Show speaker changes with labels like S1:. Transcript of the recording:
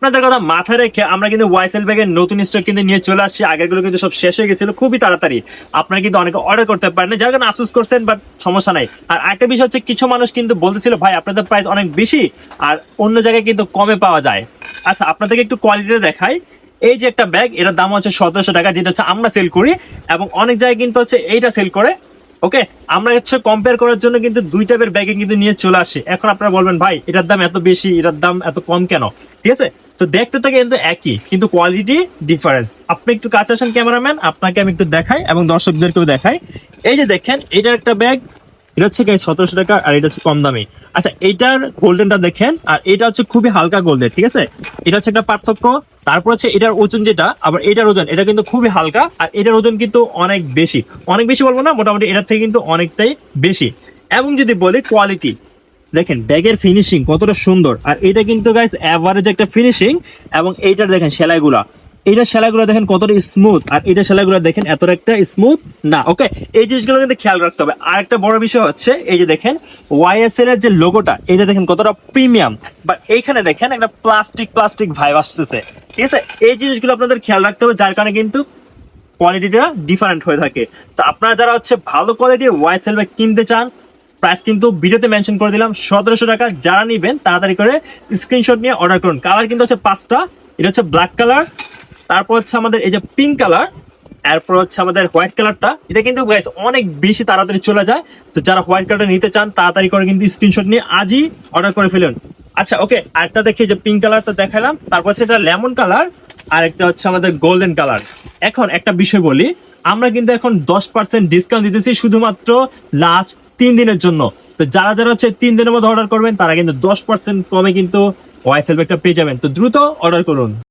S1: আপনাদের কথা মাথায় রেখে আমরা কিন্তু ওয়াইসেল ব্যাগের নতুন স্টক কিন্তু নিয়ে চলে আসছি। আগেরগুলো কিন্তু সব শেষ হয়ে গেছিল খুবই তাড়াতাড়ি। আপনারা কিন্তু অনেকে অর্ডার করতে পারেন, যার কারণে আফসোস করছেন, বাট সমস্যা নাই। আর একটা বিষয় হচ্ছে, কিছু মানুষ কিন্তু বলতেছিল ভাই আপনাদের প্রাইস অনেক বেশি আর অন্য জায়গায় কিন্তু কমে পাওয়া যায়। আচ্ছা, আপনাদেরকে একটু কোয়ালিটিটা দেখাই। এই যে একটা ব্যাগ, এটার দাম হচ্ছে 1700 টাকা, যেটা হচ্ছে আমরা সেল করি, এবং অনেক জায়গায় কিন্তু হচ্ছে এইটা সেল করে। ওকে, আমরা হচ্ছে কম্পেয়ার করার জন্য কিন্তু দুই টাইপের ব্যাগে কিন্তু নিয়ে চলে আসি। এখন আপনারা বলবেন ভাই এটার দাম এত বেশি, এটার দাম এত কম কেন? ঠিক আছে, তো দেখতে থাকে কিন্তু একই, কিন্তু কোয়ালিটি ডিফারেন্স। আপনি একটু কাছে আসেন ক্যামেরাম্যান, আপনাকে আমি একটু দেখাই এবং দর্শকদেরকেও দেখাই। এই যে দেখেন, এটার একটা ব্যাগ, এটা হচ্ছে 1700 টাকা, আর এটা হচ্ছে কম দামি। আচ্ছা, এইটার গোল্ডেনটা দেখেন, আর এটা হচ্ছে খুবই হালকা গোল্ডেন। ঠিক আছে, এটা হচ্ছে একটা পার্থক্য। তারপর হচ্ছে এটার ওজন যেটা, আবার এটার ওজন, এটা কিন্তু খুবই হালকা, আর এটার ওজন কিন্তু অনেক বেশি। অনেক বেশি বলবো না, মোটামুটি এটার থেকে কিন্তু অনেকটাই বেশি। এবং যদি বলি কোয়ালিটি, দেখেন ব্যাগের ফিনিশিং কতটা সুন্দর, আর এটা কিন্তু গাইস এভারেজ একটা ফিনিশিং। এবং এইটার দেখেন সেলাইগুলা, এইটা সেলাইগুলো দেখেন কতটা স্মুথ, আর এটা সেলাইগুলো দেখেন এতটা একটা স্মুথ না। ওকে, এই জিনিসগুলো কিন্তু খেয়াল রাখতে হবে। আর একটা বড় বিষয় হচ্ছে, এই যে দেখেন ওয়াইএসএল এর যে লোগোটা, এটা দেখেন কতটা প্রিমিয়াম, বা এইখানে দেখেন একটা প্লাস্টিক প্লাস্টিক ভাইব আসতেছে। ঠিক আছে, এই জিনিসগুলো আপনাদের খেয়াল রাখতে হবে, যার কারণে কিন্তু কোয়ালিটিটা ডিফারেন্ট হয়ে থাকে। তো আপনারা যারা হচ্ছে ভালো কোয়ালিটির ওয়াইএসএল ব্যাগ কিনতে চান, প্রাইস কিন্তু ভিডিওতে মেনশন করে দিলাম, 1700 টাকা। যারা নিবেন তাড়াতাড়ি করে স্ক্রিনশট নিয়ে অর্ডার করুন। কালার কিন্তু হচ্ছে 5টা। এটা হচ্ছে ব্ল্যাক কালার, তারপর হচ্ছে আমাদের এই যে পিঙ্ক কালার, এরপর হচ্ছে আমাদের হোয়াইট কালারটা। এটা কিন্তু গাইস অনেক বেশি তাড়াতাড়ি চলে যায়। তো যারা হোয়াইট কালারটা নিতে চান তাড়াতাড়ি করে কিন্তু স্ক্রিনশট নিয়ে আজই অর্ডার করে ফেলুন। আচ্ছা ওকে, আরেকটা দেখি, যে পিঙ্ক কালারটা দেখালাম, তারপর হচ্ছে এটা লেমন কালার, আর একটা হচ্ছে আমাদের গোল্ডেন কালার। এখন একটা বিষয় বলি, আমরা কিন্তু এখন 10% ডিসকাউন্ট দিতেছি শুধুমাত্র লাস্ট 3 দিনের জন্য। তো যারা যারা হচ্ছে 3 দিনের মধ্যে অর্ডার করবেন, তারা কিন্তু 10% কমে কিন্তু ওয়াইসেল ব্যাগটা পেয়ে যাবেন। তো দ্রুত অর্ডার করুন।